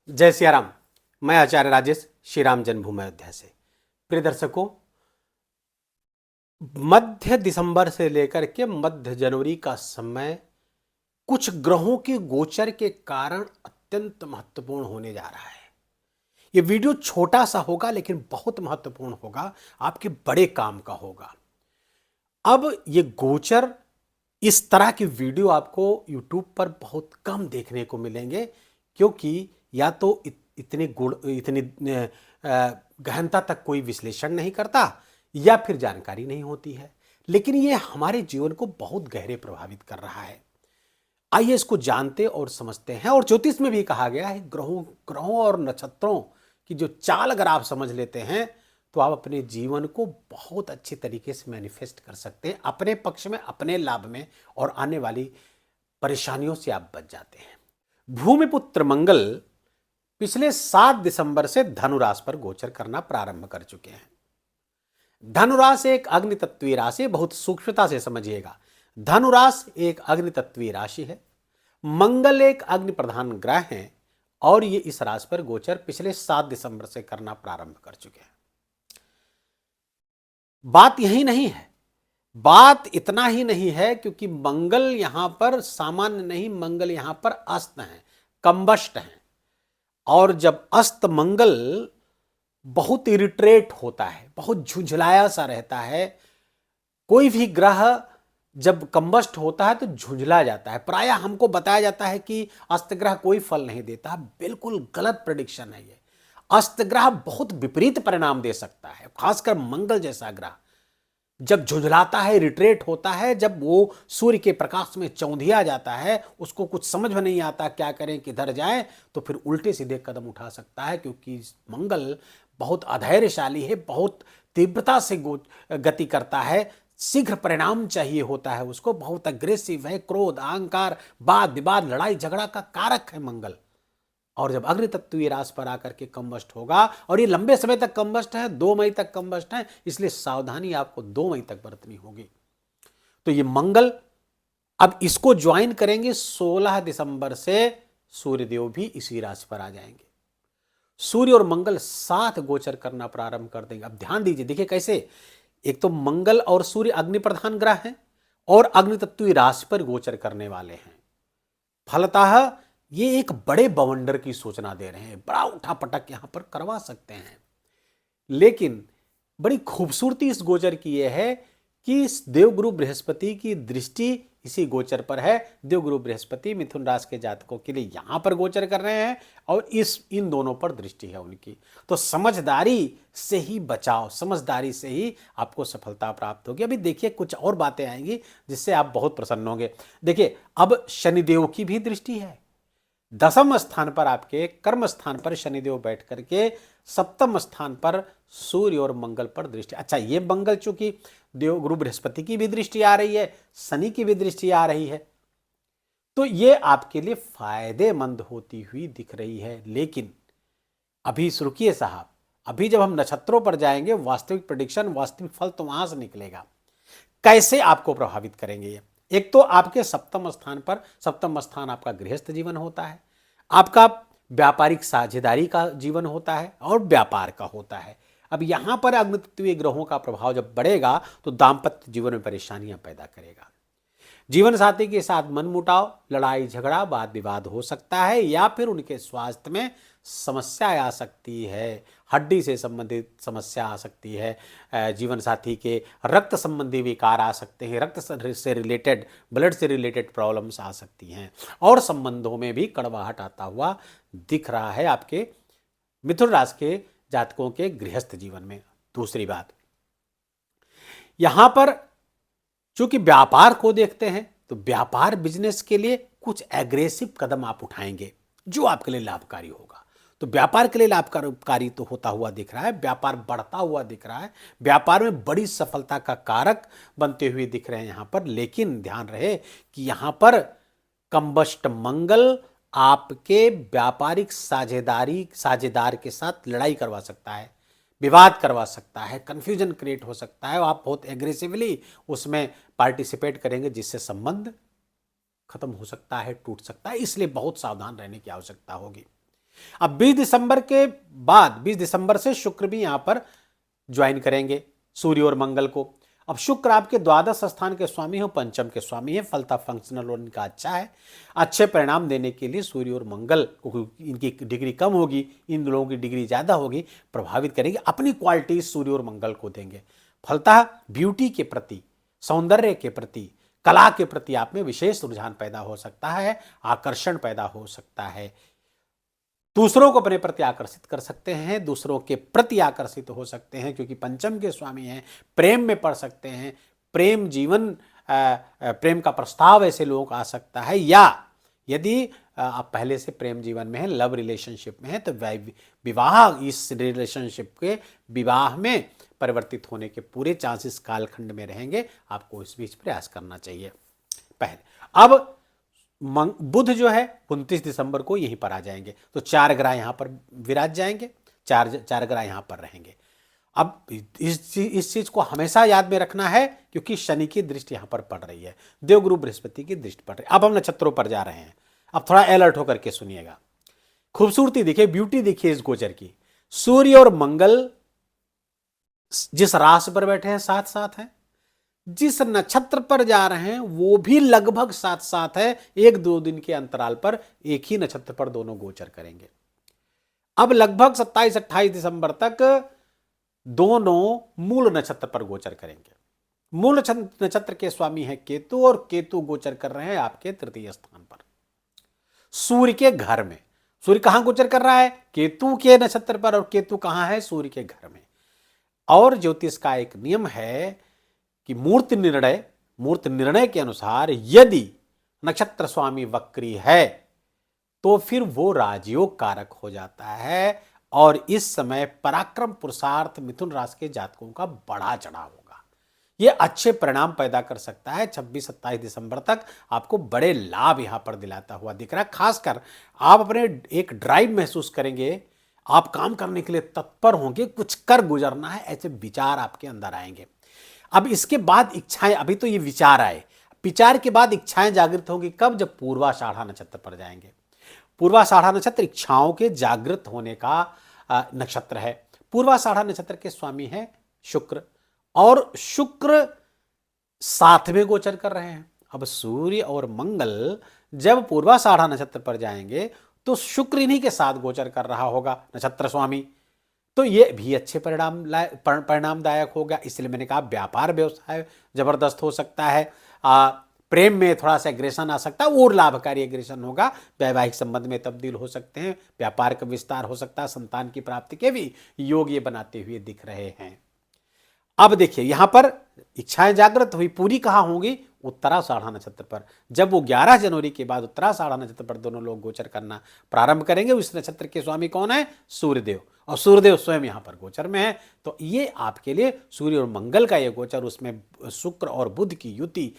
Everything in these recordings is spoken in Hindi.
जय सिया राम। मैं आचार्य राजेश श्री राम जन्मभूमि अयोध्या से। प्रिय दर्शकों, मध्य दिसंबर से लेकर के मध्य जनवरी का समय कुछ ग्रहों के गोचर के कारण अत्यंत महत्वपूर्ण होने जा रहा है। यह वीडियो छोटा सा होगा लेकिन बहुत महत्वपूर्ण होगा, आपके बड़े काम का होगा। अब ये गोचर, इस तरह की वीडियो आपको YouTube पर बहुत कम देखने को मिलेंगे, क्योंकि या तो इतनी गहनता तक कोई विश्लेषण नहीं करता या फिर जानकारी नहीं होती है। लेकिन ये हमारे जीवन को बहुत गहरे प्रभावित कर रहा है। आइए इसको जानते और समझते हैं। और ज्योतिष में भी कहा गया है, ग्रहों और नक्षत्रों की जो चाल अगर आप समझ लेते हैं तो आप अपने जीवन को बहुत अच्छे तरीके से मैनिफेस्ट कर सकते हैं, अपने पक्ष में, अपने लाभ में, और आने वाली परेशानियों से आप बच जाते हैं। भूमिपुत्र मंगल पिछले 7 दिसंबर से धनु राशि पर गोचर करना प्रारंभ कर चुके हैं। धनु राशि एक अग्नि तत्वीय राशि, बहुत सूक्ष्मता से समझिएगा। धनु राशि एक अग्नि तत्वीय राशि है। मंगल एक अग्नि प्रधान ग्रह है और ये इस राशि पर गोचर पिछले 7 दिसंबर से करना प्रारंभ कर चुके हैं। बात यही नहीं है, बात इतना ही नहीं है, क्योंकि मंगल यहां पर सामान्य नहीं, मंगल यहां पर अस्त है, कंबस्ट है। और जब अस्त मंगल बहुत इरिट्रेट होता है, बहुत झुंझलाया सा रहता है, कोई भी ग्रह जब कंबस्ट होता है तो झुंझला जाता है। प्रायः हमको बताया जाता है कि अस्त ग्रह कोई फल नहीं देता। बिल्कुल गलत प्रेडिक्शन है ये। अस्त ग्रह बहुत विपरीत परिणाम दे सकता है, खासकर मंगल जैसा ग्रह जब झुंझलाता है, रिट्रेट होता है, जब वो सूर्य के प्रकाश में चौंधिया जाता है, उसको कुछ समझ में नहीं आता क्या करें, किधर जाए, तो फिर उल्टे सीधे कदम उठा सकता है। क्योंकि मंगल बहुत अधैर्यशाली है, बहुत तीव्रता से गति करता है, शीघ्र परिणाम चाहिए होता है उसको, बहुत अग्रेसिव है, क्रोध, अहंकार, वाद विवाद, लड़ाई झगड़ा का कारक है मंगल। और जब अग्नि तत्वीय राशि पर आकर के कंबस्ट होगा, और ये लंबे समय तक कंबस्ट है, 2 मई तक कंबस्ट है, इसलिए सावधानी आपको 2 मई तक बरतनी होगी। तो ये मंगल, अब इसको ज्वाइन करेंगे 16 दिसंबर से सूर्यदेव भी इसी राशि पर आ जाएंगे। सूर्य और मंगल साथ गोचर करना प्रारंभ कर देंगे। अब ध्यान दीजिए, देखिए कैसे। एक तो मंगल और सूर्य अग्नि प्रधान ग्रह हैं और अग्नि तत्वीय राशि पर गोचर करने वाले हैं। फलतः ये एक बड़े बवंडर की सूचना दे रहे हैं, बड़ा उठापटक यहां पर करवा सकते हैं। लेकिन बड़ी खूबसूरती इस गोचर की यह है कि इस देवगुरु बृहस्पति की दृष्टि इसी गोचर पर है। देवगुरु बृहस्पति मिथुन राशि के जातकों के लिए यहां पर गोचर कर रहे हैं और इन दोनों पर दृष्टि है उनकी। तो समझदारी से ही बचाव, समझदारी से ही आपको सफलता प्राप्त होगी। अभी देखिए कुछ और बातें आएंगी जिससे आप बहुत प्रसन्न होंगे। देखिए, अब शनिदेव की भी दृष्टि है। 10वें स्थान पर, आपके कर्म स्थान पर शनिदेव बैठ करके 7वें स्थान पर सूर्य और मंगल पर दृष्टि। अच्छा, ये मंगल चूंकि देवगुरु बृहस्पति की भी दृष्टि आ रही है, शनि की भी दृष्टि आ रही है, तो ये आपके लिए फायदेमंद होती हुई दिख रही है। लेकिन अभी रुकिए साहब, अभी जब हम नक्षत्रों पर जाएंगे, वास्तविक प्रेडिक्शन, वास्तविक फल तो वहां से निकलेगा। कैसे आपको प्रभावित करेंगे ये? एक तो आपके 7वें स्थान पर, 7वां स्थान आपका गृहस्थ जीवन होता है, आपका व्यापारिक साझेदारी का जीवन होता है और व्यापार का होता है। अब यहां पर अग्नितत्वीय ग्रहों का प्रभाव जब बढ़ेगा तो दाम्पत्य जीवन में परेशानियां पैदा करेगा। जीवन साथी के साथ मनमुटाव, लड़ाई झगड़ा, वाद विवाद हो सकता है, या फिर उनके स्वास्थ्य में समस्या आ सकती है, हड्डी से संबंधित समस्या आ सकती है, जीवन साथी के रक्त संबंधी विकार आ सकते हैं, रक्त से रिलेटेड, ब्लड से रिलेटेड प्रॉब्लम्स आ सकती हैं, और संबंधों में भी कड़वाहट आता हुआ दिख रहा है आपके मिथुन राशि के जातकों के गृहस्थ जीवन में। दूसरी बात, यहां पर चूंकि व्यापार को देखते हैं, तो व्यापार बिजनेस के लिए कुछ एग्रेसिव कदम आप उठाएंगे जो आपके लिए लाभकारी होगा। तो व्यापार के लिए लाभकारी तो होता हुआ दिख रहा है, व्यापार बढ़ता हुआ दिख रहा है, व्यापार में बड़ी सफलता का कारक बनते हुए दिख रहे हैं यहां पर। लेकिन ध्यान रहे कि यहां पर कंबस्ट मंगल आपके व्यापारिक साझेदार के साथ लड़ाई करवा सकता है, विवाद करवा सकता है, कंफ्यूजन क्रिएट हो सकता है, आप बहुत एग्रेसिवली उसमें पार्टिसिपेट करेंगे जिससे संबंध खत्म हो सकता है, टूट सकता है। इसलिए बहुत सावधान रहने की आवश्यकता होगी। अब 20 दिसंबर के बाद 20 दिसंबर से शुक्र भी यहां पर ज्वाइन करेंगे सूर्य और मंगल को। अब शुक्र आपके द्वादश स्थान के स्वामी हो, पंचम के स्वामी है, फलता फंक्शनल और इनका अच्छा है। अच्छे परिणाम देने के लिए सूर्य और मंगल, इनकी डिग्री कम होगी, इन लोगों की डिग्री ज्यादा होगी, प्रभावित करेंगे, अपनी क्वालिटी सूर्य और मंगल को देंगे। फलतः ब्यूटी के प्रति, सौंदर्य के प्रति, कला के प्रति आप में विशेष रुझान पैदा हो सकता है, आकर्षण पैदा हो सकता है, दूसरों को अपने प्रति आकर्षित कर सकते हैं, दूसरों के प्रति आकर्षित हो सकते हैं, क्योंकि पंचम के स्वामी हैं, प्रेम में पड़ सकते हैं, प्रेम जीवन, प्रेम का प्रस्ताव ऐसे लोगों को आ सकता है, या यदि आप पहले से प्रेम जीवन में हैं, लव रिलेशनशिप में हैं, तो विवाह, इस रिलेशनशिप के विवाह में परिवर्तित होने के पूरे चांसेस कालखंड में रहेंगे। आपको इस बीच प्रयास करना चाहिए। पहले अब बुध जो है 29 दिसंबर को यहीं पर आ जाएंगे, तो 4 ग्रह यहां पर विराज जाएंगे, चार ग्रह यहां पर रहेंगे। अब इस चीज को हमेशा याद में रखना है, क्योंकि शनि की दृष्टि यहां पर पड़ रही है, देवगुरु बृहस्पति की दृष्टि पड़ रही है। अब हम नक्षत्रों पर जा रहे हैं, अब थोड़ा अलर्ट होकर के सुनिएगा। खूबसूरती देखिए, ब्यूटी देखिए इस गोचर की। सूर्य और मंगल जिस राशि पर बैठे हैं साथ साथ हैं, जिस नक्षत्र पर जा रहे हैं वो भी लगभग साथ साथ है, 1-2 दिन के अंतराल पर एक ही नक्षत्र पर दोनों गोचर करेंगे। अब लगभग 27-28 दिसंबर तक दोनों मूल नक्षत्र पर गोचर करेंगे। मूल नक्षत्र के स्वामी है केतु, और केतु गोचर कर रहे हैं आपके तृतीय स्थान पर, सूर्य के घर में। सूर्य कहां गोचर कर रहा है? केतु के नक्षत्र पर, और केतु कहां है? सूर्य के घर में। और ज्योतिष का एक नियम है कि मूर्त निर्णय के अनुसार यदि नक्षत्र स्वामी वक्री है तो फिर वो राजयोग कारक हो जाता है, और इस समय पराक्रम पुरुषार्थ मिथुन राशि के जातकों का बड़ा चढ़ाव होगा। ये अच्छे परिणाम पैदा कर सकता है। 26-27 दिसंबर तक आपको बड़े लाभ यहां पर दिलाता हुआ दिख रहा है। खासकर आप अपने एक ड्राइव महसूस करेंगे, आप काम करने के लिए तत्पर होंगे, कुछ कर गुजरना है, ऐसे विचार आपके अंदर आएंगे। अब इसके बाद इच्छाएं, अभी तो ये विचार आए, विचार के बाद इच्छाएं जागृत होंगी कब? जब पूर्वाषाढ़ा नक्षत्र पर जाएंगे। पूर्वाषाढ़ा नक्षत्र इच्छाओं के जागृत होने का नक्षत्र है। पूर्वाषाढ़ा नक्षत्र के स्वामी है शुक्र, और शुक्र 7वें गोचर कर रहे हैं। अब सूर्य और मंगल जब पूर्वाषाढ़ा नक्षत्र पर जाएंगे तो शुक्र इन्हीं के साथ गोचर कर रहा होगा नक्षत्र स्वामी, तो ये भी अच्छे परिणामदायक होगा। इसलिए मैंने कहा व्यापार व्यवसाय जबरदस्त हो सकता है, प्रेम में थोड़ा सा एग्रेशन आ सकता है, और लाभकारी एग्रेशन होगा, वैवाहिक संबंध में तब्दील हो सकते हैं, व्यापार का विस्तार हो सकता है, संतान की प्राप्ति के भी योग ये बनाते हुए दिख रहे हैं। अब देखिए यहां पर इच्छाएं जागृत हुई, पूरी कहां होंगी? उत्तराषाढ़ा नक्षत्र पर। जब वो 11 जनवरी के बाद उत्तराषाढ़ा नक्षत्र पर दोनों लोग गोचर करना प्रारंभ करेंगे। उस नक्षत्र के स्वामी कौन है? सूर्यदेव, और सूर्यदेव स्वयं यहां पर गोचर में है। तो ये आपके लिए सूर्य और मंगल का ये गोचर, उसमें शुक्र और बुध की युति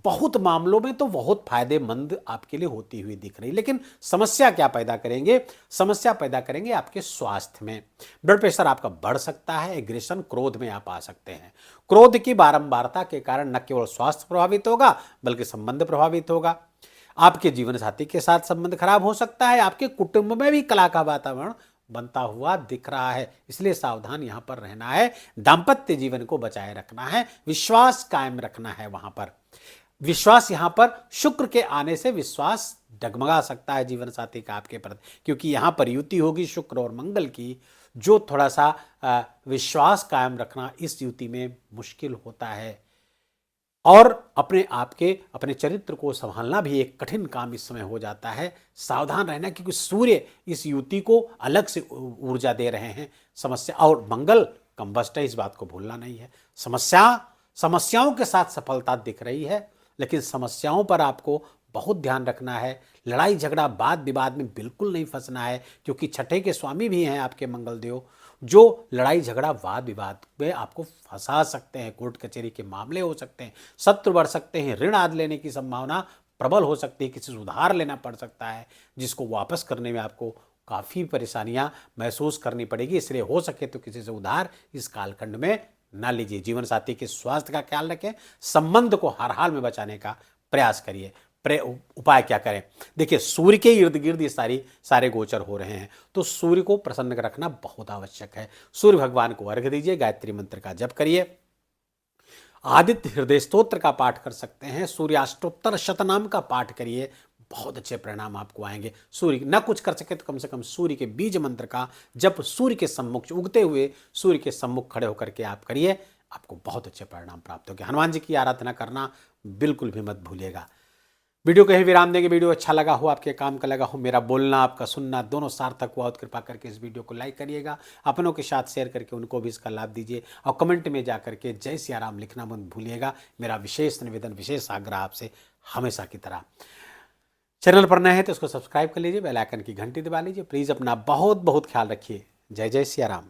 बहुत मामलों में तो बहुत फायदेमंद आपके लिए होती हुई दिख रही। लेकिन समस्या क्या पैदा करेंगे? समस्या पैदा करेंगे आपके स्वास्थ्य में। ब्लड प्रेशर आपका बढ़ सकता है, एग्रेशन, क्रोध में आप आ सकते हैं। क्रोध की बारंबारता के कारण न केवल स्वास्थ्य प्रभावित होगा बल्कि संबंध प्रभावित होगा। आपके जीवन साथी के साथ संबंध खराब हो सकता है, आपके कुटुंब में भी कला का वातावरण बनता हुआ दिख रहा है। इसलिए सावधान यहां पर रहना है, दाम्पत्य जीवन को बचाए रखना है, विश्वास कायम रखना है। वहां पर विश्वास, यहां पर शुक्र के आने से विश्वास डगमगा सकता है जीवन साथी का आपके प्रति, क्योंकि यहां पर युति होगी शुक्र और मंगल की, जो थोड़ा सा विश्वास कायम रखना इस युति में मुश्किल होता है। और अपने चरित्र को संभालना भी एक कठिन काम इस समय हो जाता है। सावधान रहना, क्योंकि सूर्य इस युति को अलग से ऊर्जा दे रहे हैं। समस्या और मंगल कंबस्ट है, इस बात को भूलना नहीं है। समस्याओं के साथ सफलता दिख रही है, लेकिन समस्याओं पर आपको बहुत ध्यान रखना है। लड़ाई झगड़ा वाद विवाद में बिल्कुल नहीं फंसना है, क्योंकि छठे के स्वामी भी हैं आपके मंगलदेव, जो लड़ाई झगड़ा वाद विवाद में आपको फंसा सकते हैं। कोर्ट कचहरी के मामले हो सकते हैं, शत्रु बढ़ सकते हैं, ऋण आदि लेने की संभावना प्रबल हो सकती है, किसी से उधार लेना पड़ सकता है जिसको वापस करने में आपको काफ़ी परेशानियां महसूस करनी पड़ेगी। इसलिए हो सके तो किसी से उधार इस कालखंड में ना लीजिए। जीवन साथी के स्वास्थ्य का ख्याल रखें, संबंध को हर हाल में बचाने का प्रयास करिए। उपाय क्या करें। देखिए, सूर्य के इर्द गिर्द ये सारे गोचर हो रहे हैं, तो सूर्य को प्रसन्न रखना बहुत आवश्यक है। सूर्य भगवान को अर्घ्य दीजिए, गायत्री मंत्र का जप करिए, आदित्य हृदय स्तोत्र का पाठ कर सकते हैं, सूर्याष्टोत्तर शतनाम का पाठ करिए, बहुत अच्छे परिणाम आपको आएंगे। सूर्य न कुछ कर सके तो कम से कम सूर्य के बीज मंत्र का जप सूर्य के सम्मुख, उगते हुए सूर्य के सम्मुख खड़े होकर के आप करिए, आपको बहुत अच्छे परिणाम प्राप्त होंगे। हनुमान जी की आराधना करना बिल्कुल भी मत भूलिएगा। वीडियो को यही विराम देंगे। वीडियो अच्छा लगा हो, आपके काम का लगा हो, मेरा बोलना आपका सुनना दोनों सार्थक हुआ, तो कृपा करके इस वीडियो को लाइक करिएगा, अपनों के साथ शेयर करके उनको भी इसका लाभ दीजिए, और कमेंट में जा करके जय सिया राम लिखना मत भूलिएगा। मेरा विशेष निवेदन, विशेष आग्रह आपसे हमेशा की तरह। चैनल पर नए हैं तो इसको सब्सक्राइब कर लीजिए, बेल आइकन की घंटी दबा लीजिए। प्लीज़ अपना बहुत बहुत ख्याल रखिए। जय जय सिया राम।